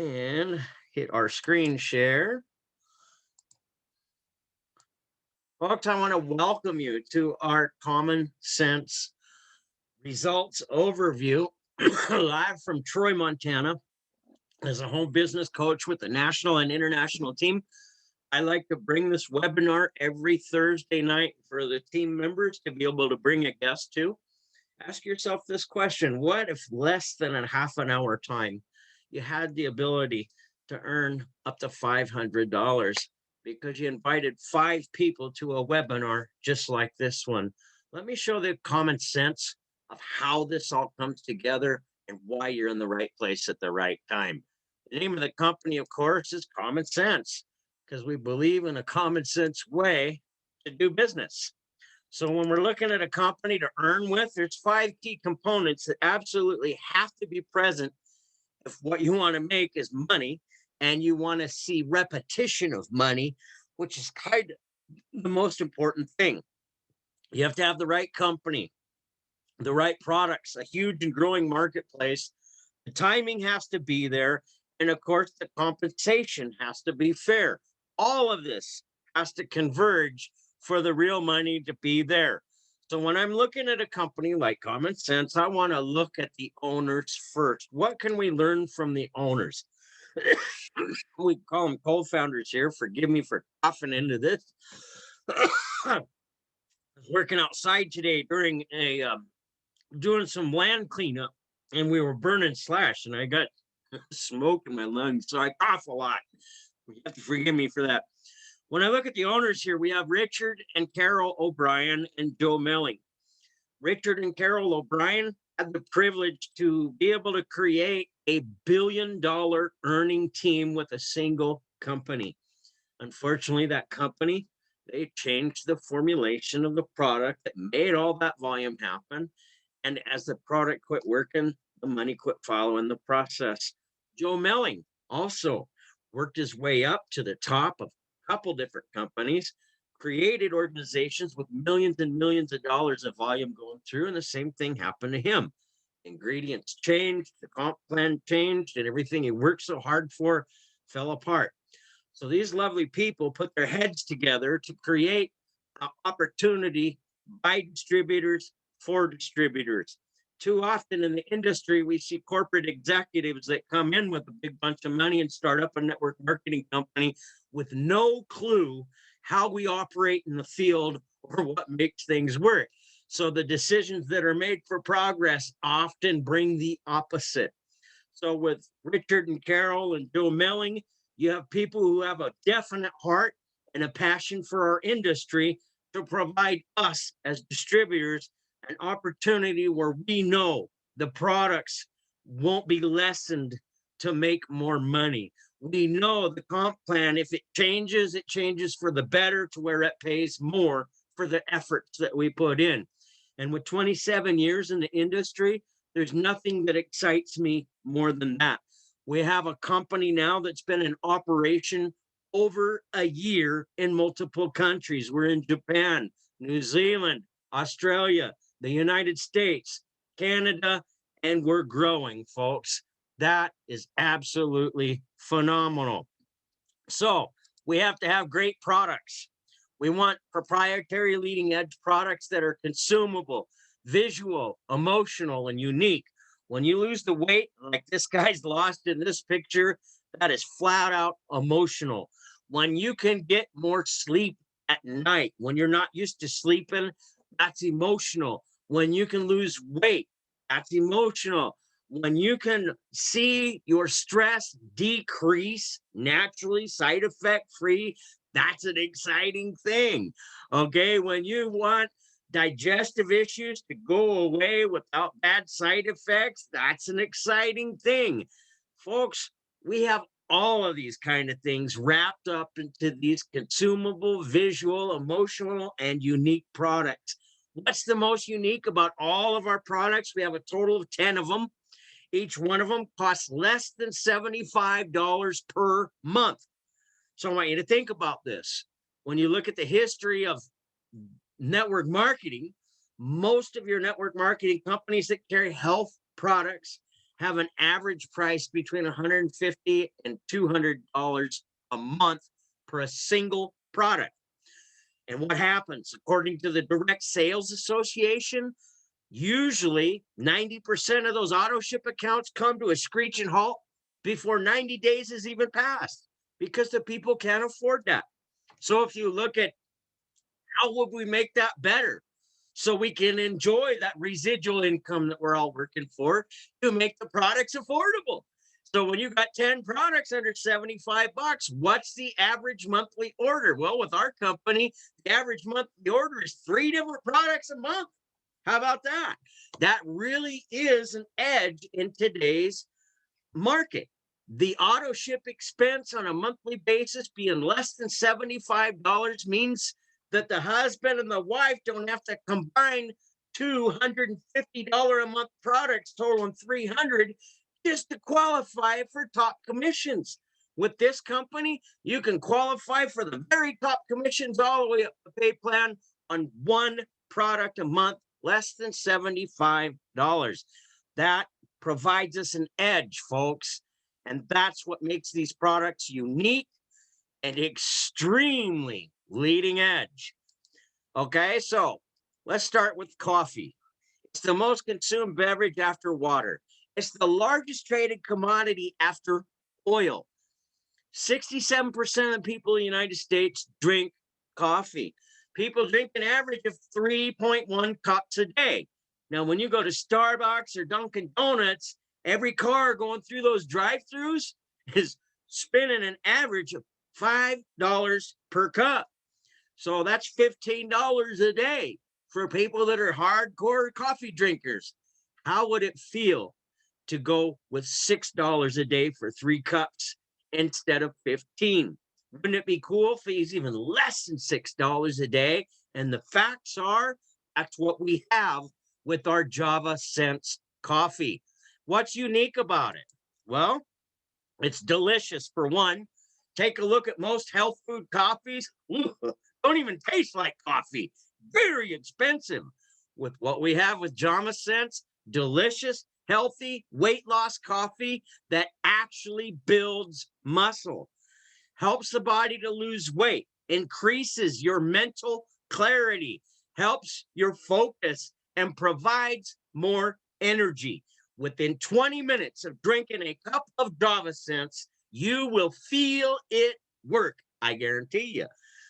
and hit our screen share. Folks, I want to welcome you to our Common Sense Results Overview live from Troy, Montana. As a home business coach with the national and international team, I like to bring this webinar every Thursday night for the team members to be able to bring a guest to. Ask yourself this question: what if less than a half an hour time you had the ability to earn up to $500 because you invited 5 people to a webinar just like this one? Let me show the common sense of how this all comes together and why you're in the right place at the right time. The name of the company, of course, is Common Sense, because we believe in a common sense way to do business. So when we're looking at a company to earn with, there's 5 key components that absolutely have to be present if what you want to make is money and you want to see repetition of money, which is kind of the most important thing. You have to have the right company, the right products, a huge and growing marketplace. The timing has to be there. And of course, the compensation has to be fair. All of this has to converge for the real money to be there. So when I'm looking at a company like Common Sense, I want to look at the owners first. What can we learn from the owners? We call them co-founders here. Forgive me for coughing into this. I was working outside today during doing some land cleanup, and we were burning slash, and I got smoke in my lungs, so I cough a lot. You have to forgive me for that. When I look at the owners here, we have Richard and Carol O'Brien and Joe Melling. Richard and Carol O'Brien had the privilege to be able to create a $1 billion earning team with a single company. Unfortunately, that company, they changed the formulation of the product that made all that volume happen. And as the product quit working, the money quit following the process. Joe Melling also worked his way up to the top of a couple different companies, created organizations with millions and millions of dollars of volume going through, and the same thing happened to him. Ingredients changed, the comp plan changed, and everything he worked so hard for fell apart. So these lovely people put their heads together to create an opportunity by distributors for distributors. Too often in the industry, we see corporate executives that come in with a big bunch of money and start up a network marketing company with no clue how we operate in the field or what makes things work. So the decisions that are made for progress often bring the opposite. So with Richard and Carol and Joe Melling, you have people who have a definite heart and a passion for our industry to provide us as distributors an opportunity where we know the products won't be lessened to make more money. We know the comp plan, if it changes for the better to where it pays more for the efforts that we put in. And with 27 years in the industry, there's nothing that excites me more than that. We have a company now that's been in operation over a year in multiple countries. We're in Japan, New Zealand, Australia, the United States, Canada, and we're growing, folks. That is absolutely phenomenal. So we have to have great products. We want proprietary leading edge products that are consumable, visual, emotional, and unique. When you lose the weight, like this guy's lost in this picture, that is flat out emotional. When you can get more sleep at night, when you're not used to sleeping, that's emotional. When you can lose weight, that's emotional. When you can see your stress decrease naturally, side effect free, that's an exciting thing. Okay, when you want digestive issues to go away without bad side effects, that's an exciting thing. Folks, we have all of these kind of things wrapped up into these consumable, visual, emotional, and unique products. What's the most unique about all of our products? We have a total of 10 of them. Each one of them costs less than $75 per month. So I want you to think about this. When you look at the history of network marketing, most of your network marketing companies that carry health products have an average price between $150 and $200 a month for a single product. And what happens? According to the Direct Sales Association, usually 90% of those auto ship accounts come to a screeching halt before 90 days has even passed because the people can't afford that. So if you look at how would we make that better so we can enjoy that residual income that we're all working for to make the products affordable? So when you got 10 products under 75 bucks, what's the average monthly order? Well, with our company, the average monthly order is 3 different products a month. How about that? That really is an edge in today's market. The auto ship expense on a monthly basis being less than $75 means that the husband and the wife don't have to combine $250 a month products totaling $300 just to qualify for top commissions. With this company, you can qualify for the very top commissions all the way up the pay plan on one product a month, less than $75. That provides us an edge, folks. And that's what makes these products unique and extremely leading edge. Okay, so let's start with coffee. It's the most consumed beverage after water. It's the largest traded commodity after oil. 67% of the people in the United States drink coffee. People drink an average of 3.1 cups a day. Now, when you go to Starbucks or Dunkin' Donuts, every car going through those drive-thrus is spending an average of $5 per cup. So that's $15 a day for people that are hardcore coffee drinkers. How would it feel to go with $6 a day for 3 cups instead of 15? Wouldn't it be cool if it's even less than $6 a day? And the facts are, that's what we have with our Jova-Sense coffee. What's unique about it? Well, it's delicious for one. Take a look at most health food coffees. Don't even taste like coffee. Very expensive. With what we have with Jova-Sense, delicious, healthy, weight loss coffee that actually builds muscle, helps the body to lose weight, increases your mental clarity, helps your focus, and provides more energy. Within 20 minutes of drinking a cup of Jova-Sense, you will feel it work, I guarantee you.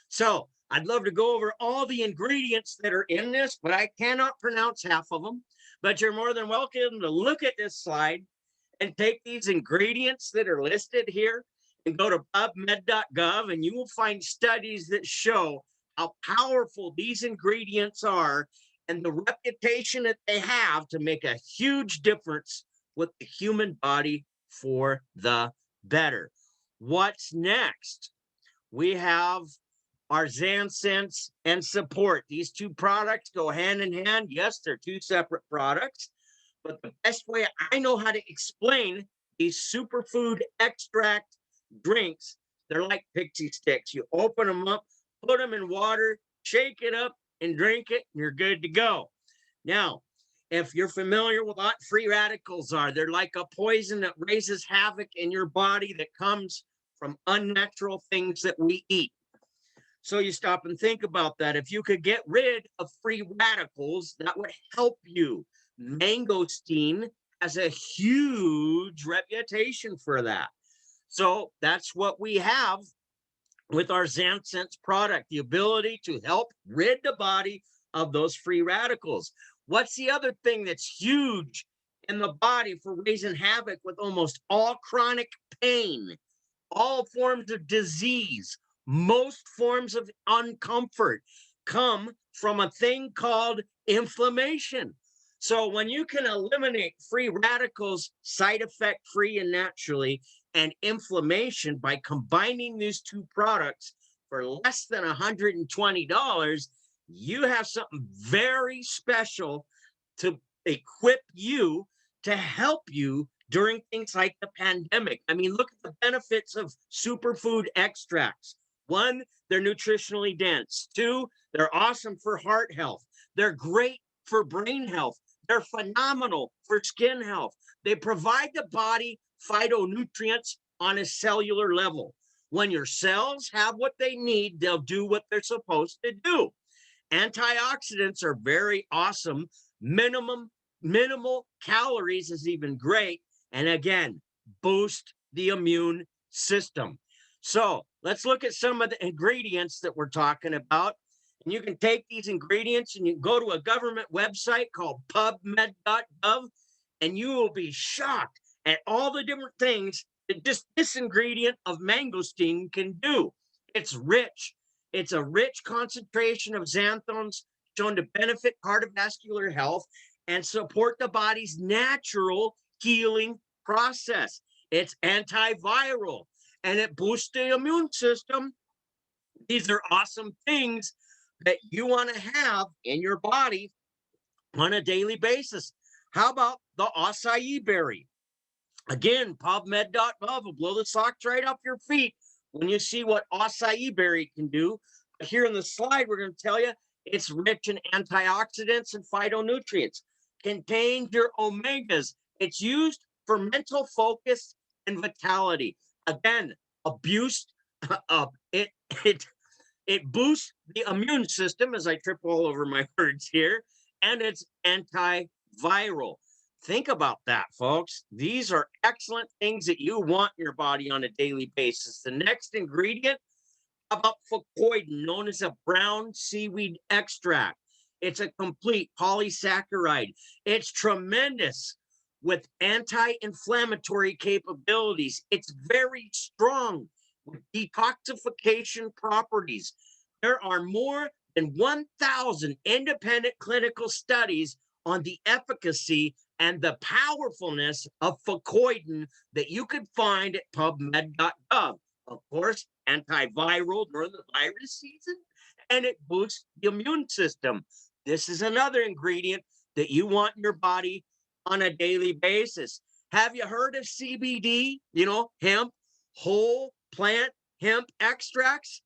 So I'd love to go over all the ingredients that are in this, but I cannot pronounce half of them. But you're more than welcome to look at this slide and take these ingredients that are listed here and go to pubmed.gov, and you will find studies that show how powerful these ingredients are and the reputation that they have to make a huge difference with the human body for the better. What's next? We have our XonSense and Support. These two products go hand in hand. Yes, they're two separate products, but the best way I know how to explain these superfood extract drinks, they're like pixie sticks. You open them up, put them in water, shake it up, and drink it, and you're good to go. Now, if you're familiar with what free radicals are, they're like a poison that raises havoc in your body that comes from unnatural things that we eat. So you stop and think about that. If you could get rid of free radicals, that would help you. Mangosteen has a huge reputation for that. So that's what we have with our XonSense product, the ability to help rid the body of those free radicals. What's the other thing that's huge in the body for raising havoc with almost all chronic pain, all forms of disease, most forms of uncomfort come from a thing called inflammation. So when you can eliminate free radicals, side effect free and naturally, and inflammation by combining these two products for less than $120, you have something very special to equip you to help you during things like the pandemic. I mean, look at the benefits of superfood extracts. One, they're nutritionally dense. Two, they're awesome for heart health. They're great for brain health. They're phenomenal for skin health. They provide the body phytonutrients on a cellular level. When your cells have what they need, they'll do what they're supposed to do. Antioxidants are very awesome. Minimal calories is even great. And again, boost the immune system. So let's look at some of the ingredients that we're talking about. And you can take these ingredients and you can go to a government website called pubmed.gov, and you will be shocked at all the different things that just this ingredient of mangosteen can do. It's rich. It's a rich concentration of xanthones shown to benefit cardiovascular health and support the body's natural healing process. It's antiviral and it boosts the immune system. These are awesome things that you want to have in your body on a daily basis. How about the acai berry? Again, PubMed.gov will blow the socks right off your feet when you see what acai berry can do. But here in the slide, we're going to tell you it's rich in antioxidants and phytonutrients, contains your omegas. It's used for mental focus and vitality. Again, it boosts the immune system, as I trip all over my words here, and it's antiviral. Think about that, folks. These are excellent things that you want in your body on a daily basis. The next ingredient, about fucoidan, known as a brown seaweed extract. It's a complete polysaccharide. It's tremendous with anti-inflammatory capabilities. It's very strong with detoxification properties. There are more than 1,000 independent clinical studies on the efficacy and the powerfulness of fucoidan that you could find at PubMed.gov. Of course, antiviral during the virus season, and it boosts the immune system. This is another ingredient that you want in your body on a daily basis. Have you heard of CBD? You know, hemp, whole plant hemp extracts?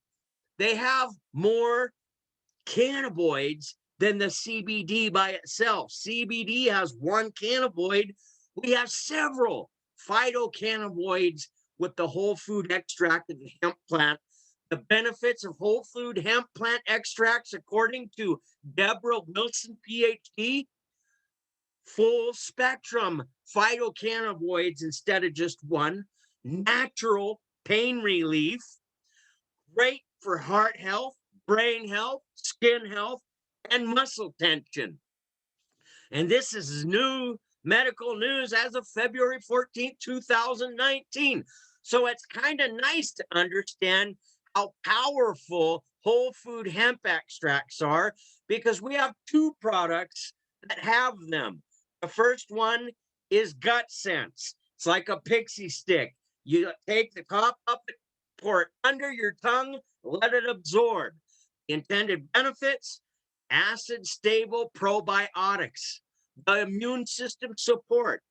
They have more cannabinoids than the CBD by itself. CBD has one cannabinoid. We have several phytocannabinoids with the whole food extract of the hemp plant. The benefits of whole food hemp plant extracts, according to Deborah Wilson, PhD, full spectrum phytocannabinoids instead of just one, natural pain relief, great for heart health, brain health, skin health, and muscle tension. And this is new medical news as of February 14th, 2019. So it's kind of nice to understand how powerful whole food hemp extracts are, because we have two products that have them. The first one is GutSense. It's like a pixie stick. You take the top up, pour it under your tongue, let it absorb. Intended benefits: acid stable probiotics, the immune system support,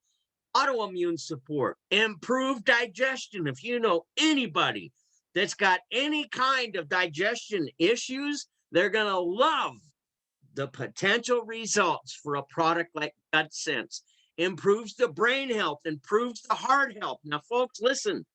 autoimmune support, improved digestion. If you know anybody that's got any kind of digestion issues, they're going to love the potential results for a product like GutSense. Improves the brain health, improves the heart health. Now, folks, listen.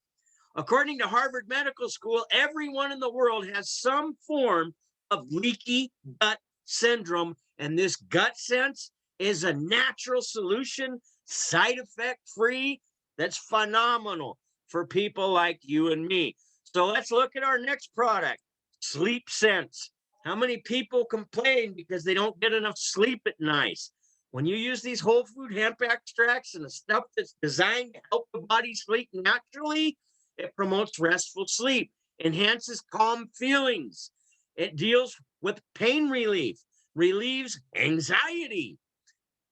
According to Harvard Medical School, everyone in the world has some form of leaky gut syndrome, and this GutSense is a natural solution, side effect free, that's phenomenal for people like you and me. So let's look at our next product, SleepSense. How many people complain because they don't get enough sleep at night? When you use these whole food hemp extracts and the stuff that's designed to help the body sleep naturally, it promotes restful sleep, enhances calm feelings. It deals with pain relief, relieves anxiety,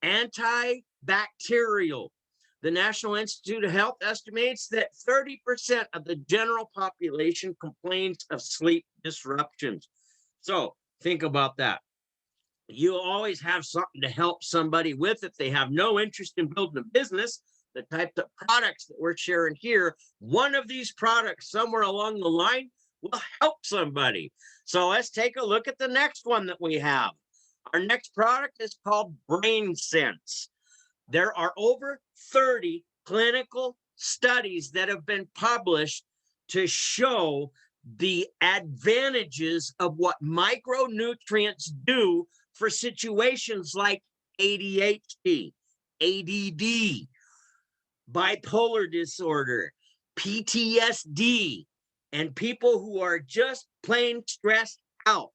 antibacterial. The National Institute of Health estimates that 30% of the general population complains of sleep disruptions. So think about that. You'll always have something to help somebody with if they have no interest in building a business. The type of products that we're sharing here, one of these products somewhere along the line will help somebody. So let's take a look at the next one that we have. Our next product is called BrainSense. There are over 30 clinical studies that have been published to show the advantages of what micronutrients do for situations like ADHD, ADD, bipolar disorder, PTSD, and people who are just plain stressed out.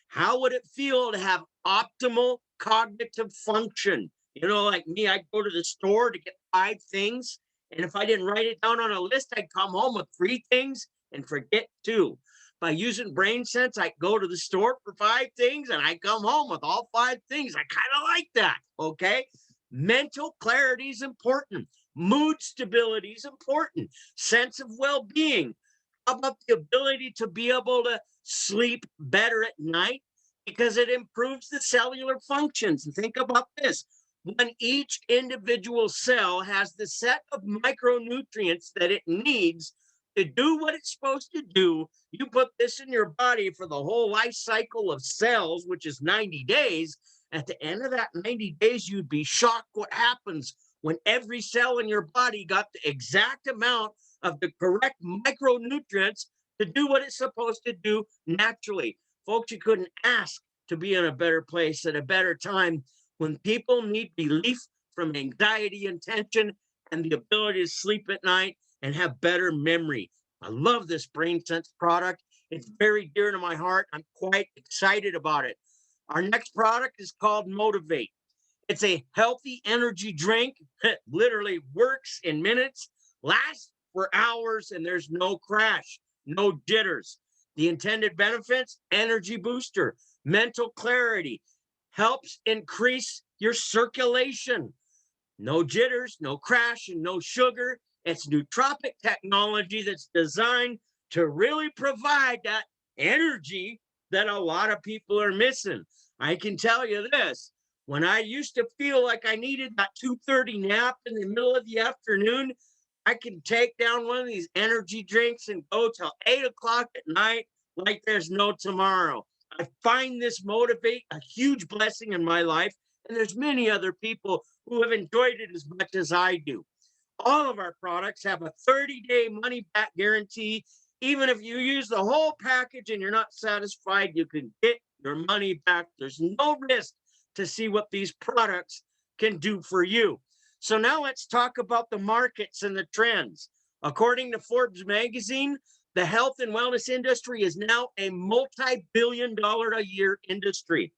How would it feel to have optimal cognitive function? You know, like me, I'd go to the store to get 5 things. And if I didn't write it down on a list, I'd come home with 3 things and forget 2. By using BrainSense, I go to the store for 5 things and I come home with all 5 things. I kind of like that. Okay. Mental clarity is important. Mood stability is important. Sense of well being. How about the ability to be able to sleep better at night? Because it improves the cellular functions. And think about this, when each individual cell has the set of micronutrients that it needs to do what it's supposed to do, you put this in your body for the whole life cycle of cells, which is 90 days. At the end of that 90 days, you'd be shocked what happens when every cell in your body got the exact amount of the correct micronutrients to do what it's supposed to do naturally. Folks, you couldn't ask to be in a better place at a better time when people need relief from anxiety and tension and the ability to sleep at night and have better memory. I love this BrainSense product. It's very dear to my heart. I'm quite excited about it. Our next product is called Motivate. It's a healthy energy drink that literally works in minutes, lasts for hours, and there's no crash, no jitters. The intended benefits: energy booster, mental clarity, helps increase your circulation. No jitters, no crash, and no sugar. It's nootropic technology that's designed to really provide that energy that a lot of people are missing. I can tell you this, when I used to feel like I needed that 2:30 nap in the middle of the afternoon, I can take down one of these energy drinks and go till 8 o'clock at night like there's no tomorrow. I find this Motivate a huge blessing in my life, and there's many other people who have enjoyed it as much as I do. All of our products have a 30-day money-back guarantee. Even if you use the whole package and you're not satisfied, you can get your money back. There's no risk to see what these products can do for you. So now let's talk about the markets and the trends. According to Forbes magazine, the health and wellness industry is now a multi-billion-dollar a year industry.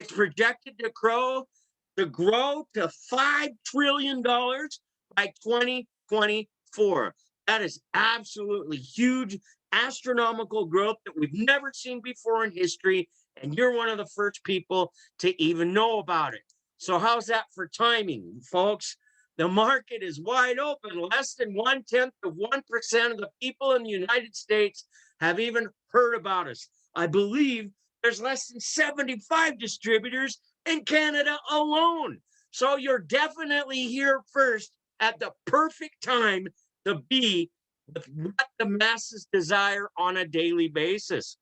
It's projected to grow to $5 trillion by 2024. That is absolutely huge, astronomical growth that we've never seen before in history. And you're one of the first people to even know about it. So how's that for timing, folks? The market is wide open. Less than 1/10 of 1% of the people in the United States have even heard about us. I believe there's less than 75 distributors in Canada alone. So you're definitely here first at the perfect time to be with what the masses desire on a daily basis.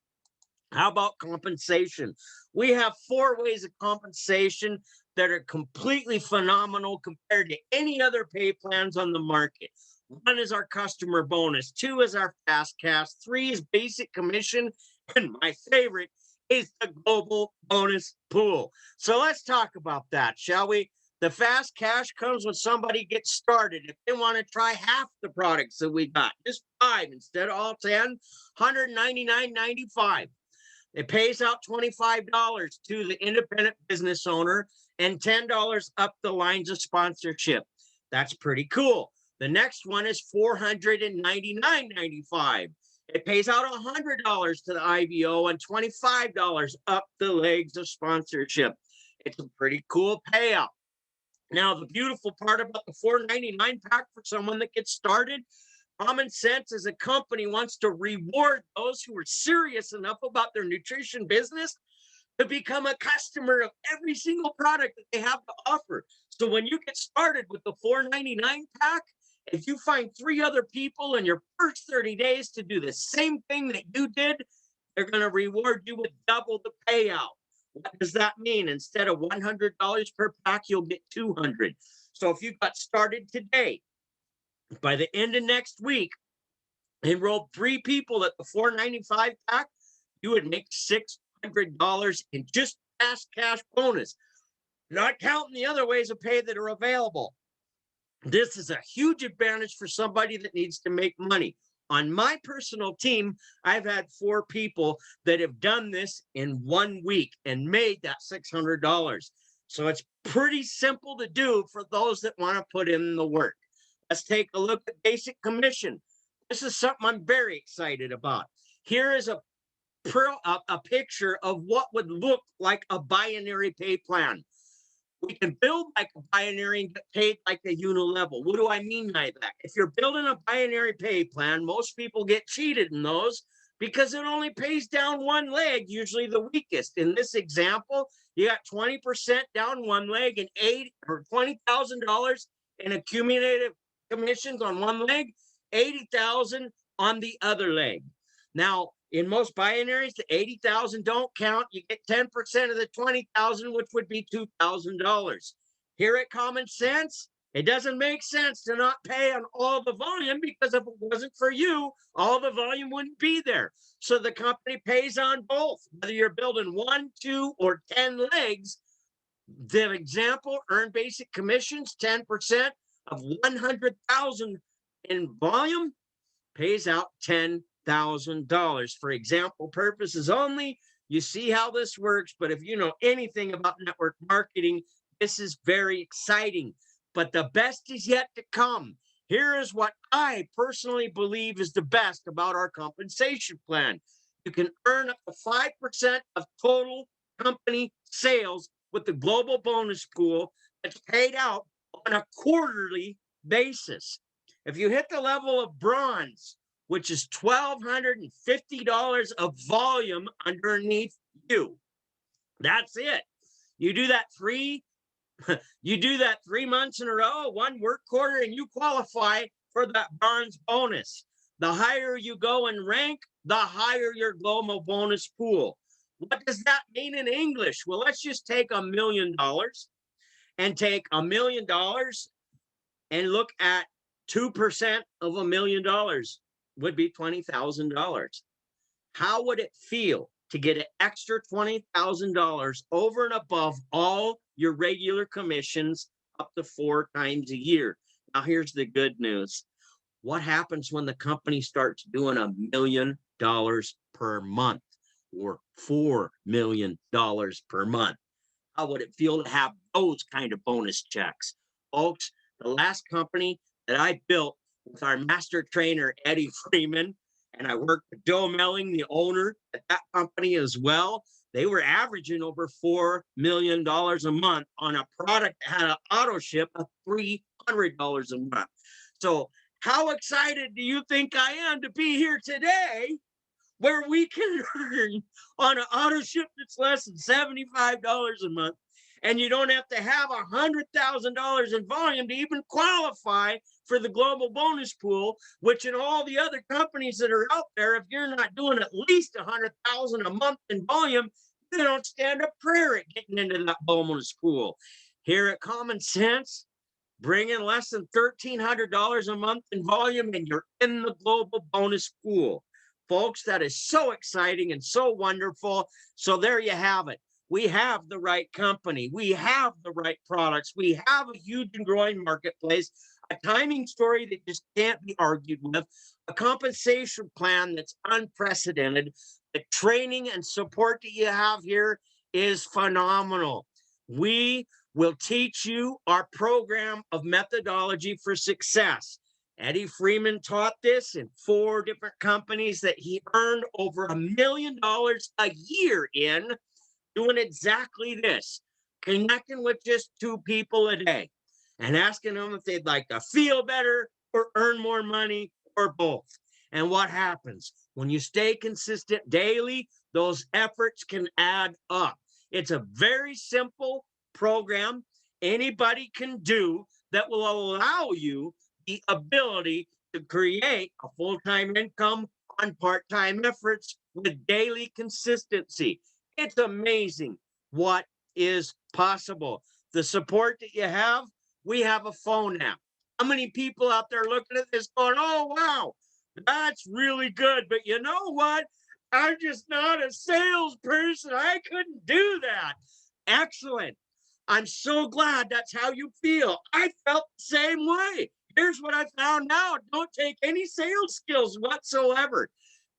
How about compensation? We have 4 ways of compensation that are completely phenomenal compared to any other pay plans on the market. 1 is our customer bonus, 2 is our fast cash, 3 is basic commission, and my favorite is the global bonus pool. So let's talk about that, shall we? The fast cash comes when somebody gets started. If they want to try half the products that we got, just 5 instead of all 10, $199.95. It pays out $25 to the independent business owner and $10 up the lines of sponsorship. That's pretty cool. The next one is $499.95. It pays out $100 to the IBO and $25 up the legs of sponsorship. It's a pretty cool payout. Now, the beautiful part about the $499 pack for someone that gets started, XonSense as a company wants to reward those who are serious enough about their nutrition business to become a customer of every single product that they have to offer. So when you get started with the $499 pack, if you find 3 other people in your first 30 days to do the same thing that you did, they're going to reward you with double the payout. What does that mean? Instead of $100 per pack, you'll get $200. So if you got started today, by the end of next week, enroll 3 people at the $495 pack, you would make $600 in just fast cash bonus, not counting the other ways of pay that are available. This is a huge advantage for somebody that needs to make money. On my personal team, I've had 4 people that have done this in 1 week and made that $600. So it's pretty simple to do for those that want to put in the work. Let's take a look at basic commission. This is something I'm very excited about. Here is a picture of what would look like a binary pay plan. We can build like a binary and get paid like a unilevel. What do I mean by that? If you're building a binary pay plan, most people get cheated in those because it only pays down one leg, usually the weakest. In this example, you got 20% down one leg and $20,000 in accumulated commissions on one leg, 80,000 on the other leg. Now, in most binaries, the 80,000 don't count. You get 10% of the 20,000, which would be $2,000. Here at Common Sense, it doesn't make sense to not pay on all the volume, because if it wasn't for you, all the volume wouldn't be there. So the company pays on both, whether you're building 1, 2, or 10 legs. The example, earn basic commissions, 10% of 100,000 in volume pays out $10,000 for example purposes only. You see how this works, but if you know anything about network marketing, this is very exciting. But the best is yet to come. Here is what I personally believe is the best about our compensation plan. You can earn up to 5% of total company sales with the global bonus pool that's paid out on a quarterly basis. If you hit the level of bronze, which is $1,250 of volume underneath you, that's it. You do that 3 months in a row, 1 work quarter, and you qualify for that bronze bonus. The higher you go in rank, the higher your global bonus pool. What does that mean in English? Well, let's just take $1 million and take $1 million and look at 2% of $1 million would be $20,000. How would it feel to get an extra $20,000 over and above all your regular commissions up to 4 times a year? Now, here's the good news. What happens when the company starts doing $1 million per month or $4 million per month? How would it feel to have those kind of bonus checks? Folks, the last company that I built with our master trainer, Eddie Freeman, and I worked with Joe Melling, the owner at that company as well. They were averaging over $4 million a month on a product that had an auto ship of $300 a month. So how excited do you think I am to be here today, where we can earn on an auto ship that's less than $75 a month, and you don't have to have $100,000 in volume to even qualify for the global bonus pool, which in all the other companies that are out there, if you're not doing at least $100,000 a month in volume, you don't stand a prayer at getting into that bonus pool. Here at Common Sense, bring in less than $1,300 a month in volume, and you're in the global bonus pool. Folks, that is so exciting and so wonderful. So there you have it. We have the right company. We have the right products. We have a huge and growing marketplace, a timing story that just can't be argued with, a compensation plan that's unprecedented. The training and support that you have here is phenomenal. We will teach you our program of methodology for success. Eddie Freeman taught this in 4 different companies that he earned over $1 million a year in, doing exactly this, connecting with just 2 people a day and asking them if they'd like to feel better or earn more money or both. And what happens? When you stay consistent daily, those efforts can add up. It's a very simple program anybody can do that will allow you the ability to create a full-time income on part-time efforts with daily consistency. It's amazing what is possible. The support that you have, we have a phone app. How many people out there looking at this going, oh, wow, that's really good. But you know what? I'm just not a salesperson. I couldn't do that. Excellent. I'm so glad that's how you feel. I felt the same way. Here's what I found out. Don't take any sales skills whatsoever.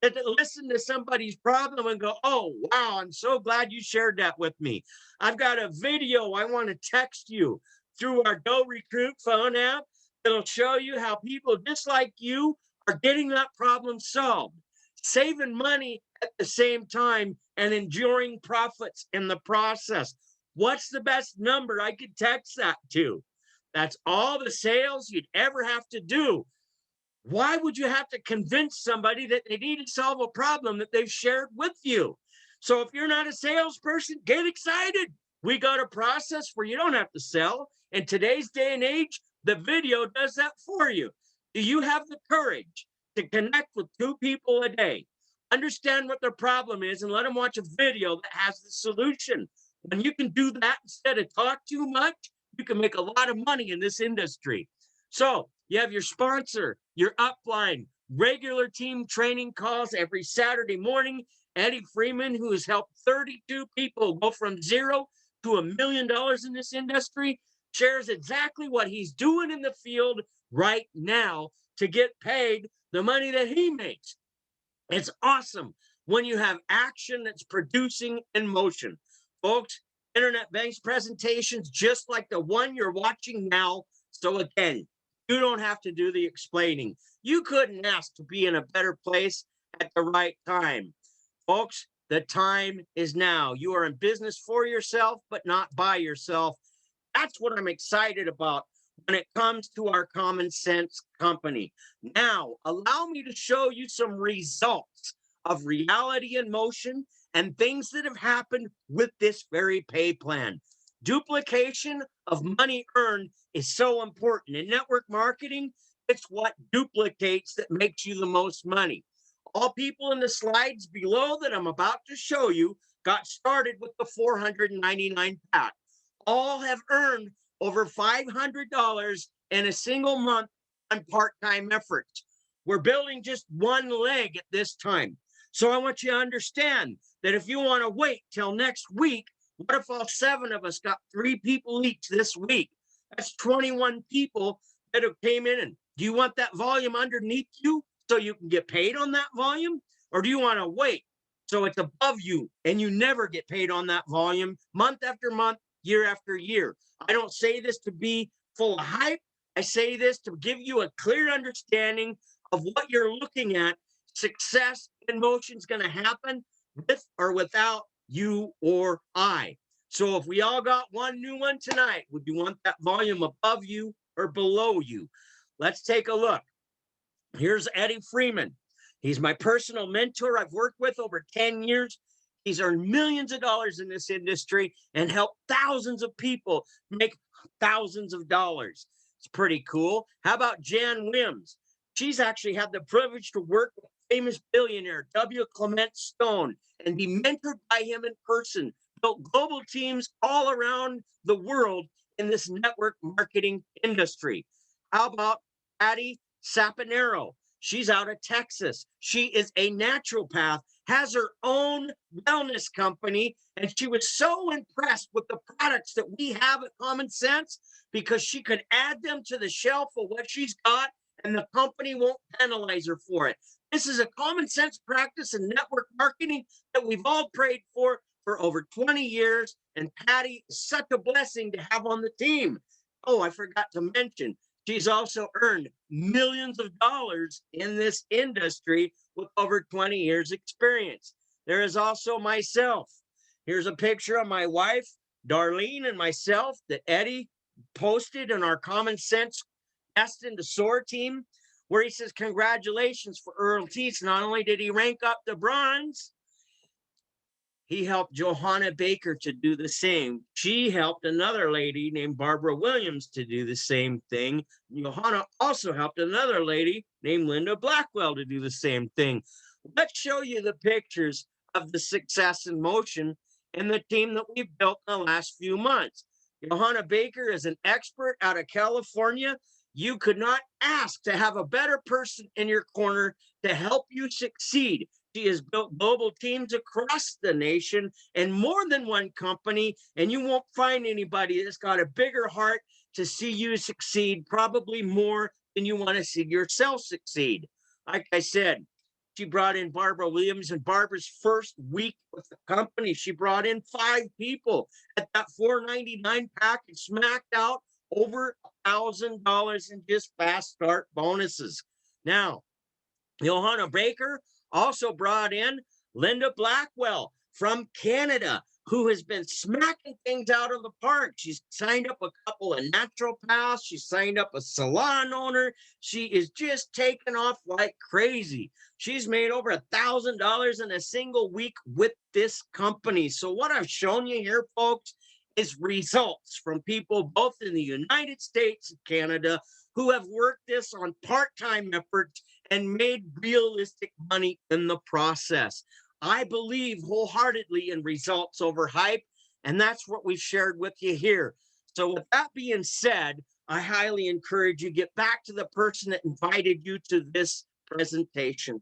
And listen to somebody's problem and go, oh, wow, I'm so glad you shared that with me. I've got a video I want to text you through our Go Recruit phone app. It'll show you how people just like you are getting that problem solved, saving money at the same time, and enjoying profits in the process. What's the best number I could text that to? That's all the sales you'd ever have to do. Why would you have to convince somebody that they need to solve a problem that they've shared with you? So if you're not a salesperson, get excited. We got a process where you don't have to sell. In today's day and age, the video does that for you. Do you have the courage to connect with 2 people a day, understand what their problem is, and let them watch a video that has the solution? When you can do that instead of talk too much, you can make a lot of money in this industry. So you have your sponsor, your upline, regular team training calls every Saturday morning. Eddie Freeman, who has helped 32 people go from zero to $1 million in this industry, shares exactly what he's doing in the field right now to get paid the money that he makes. It's awesome when you have action that's producing in motion. Folks, internet-based presentations just like the one you're watching now. So again, you don't have to do the explaining. You couldn't ask to be in a better place at the right time. Folks, the time is now. You are in business for yourself, but not by yourself. That's what I'm excited about when it comes to our Common Sense company. Now, allow me to show you some results of reality in motion and things that have happened with this very pay plan. Duplication of money earned is so important. In network marketing, it's what duplicates that makes you the most money. All people in the slides below that I'm about to show you got started with the 499 pack. All have earned over $500 in a single month on part-time efforts. We're building just one leg at this time. So I want you to understand that if you want to wait till next week, what if all 7 of us got 3 people each this week? That's 21 people that have came in. And do you want that volume underneath you so you can get paid on that volume? Or do you want to wait so it's above you and you never get paid on that volume month after month, year after year? I don't say this to be full of hype. I say this to give you a clear understanding of what you're looking at. Success in motion is going to happen with or without you or I. So if we all got one new one tonight, would you want that volume above you or below you? Let's take a look. Here's Eddie Freeman. He's my personal mentor. I've worked with over 10 years. He's earned millions of dollars in this industry and helped thousands of people make thousands of dollars. It's pretty cool. How about Jan Wims? She's actually had the privilege to work with famous billionaire W. Clement Stone and be mentored by him in person, built global teams all around the world in this network marketing industry. How about Patty Saponaro? She's out of Texas. She is a naturopath, has her own wellness company, and she was so impressed with the products that we have at Common Sense because she could add them to the shelf of what she's got, and the company won't penalize her for it. This is a common sense practice in network marketing that we've all prayed for over 20 years, and Patty is such a blessing to have on the team. Oh, I forgot to mention, she's also earned millions of dollars in this industry with over 20 years experience. There is also myself. Here's a picture of my wife, Darlene, and myself that Eddie posted in our Common Sense Destined to Soar team, where he says, congratulations for Earl Teets. Not only did he rank up to bronze, he helped Johanna Baker to do the same. She helped another lady named Barbara Williams to do the same thing. Johanna also helped another lady named Linda Blackwell to do the same thing. Let's show you the pictures of the success in motion and the team that we've built in the last few months. Johanna Baker is an expert out of California. You could not ask to have a better person in your corner to help you succeed. She has built global teams across the nation and more than one company, and you won't find anybody that's got a bigger heart to see you succeed, probably more than you want to see yourself succeed. Like I said, she brought in Barbara Williams in Barbara's first week with the company. She brought in 5 people at that $4.99 package, smacked out over $1,000 in just fast start bonuses. Now, Johanna Baker also brought in Linda Blackwell from Canada, who has been smacking things out of the park. She's signed up a couple of naturopaths. She signed up a salon owner. She is just taking off like crazy. She's made over $1,000 in a single week with this company. So what I've shown you here, folks, is results from people both in the United States and Canada who have worked this on part-time efforts and made realistic money in the process. I believe wholeheartedly in results over hype, and that's what we've shared with you here. So with that being said, I highly encourage you get back to the person that invited you to this presentation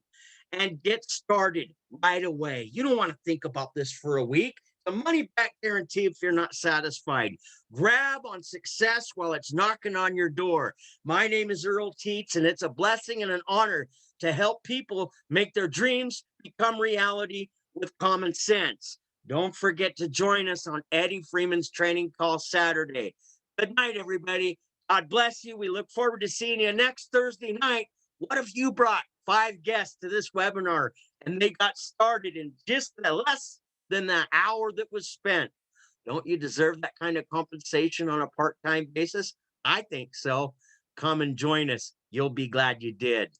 and get started right away. You don't want to think about this for a week. The money back guarantee if you're not satisfied. Grab on success while it's knocking on your door. My name is Earl Teets, and it's a blessing and an honor to help people make their dreams become reality with common sense. Don't forget to join us on Eddie Freeman's training call Saturday. Good night, everybody. God bless you. We look forward to seeing you next Thursday night. What if you brought 5 guests to this webinar and they got started in just less than the hour that was spent? Don't you deserve that kind of compensation on a part-time basis? I think so. Come and join us. You'll be glad you did.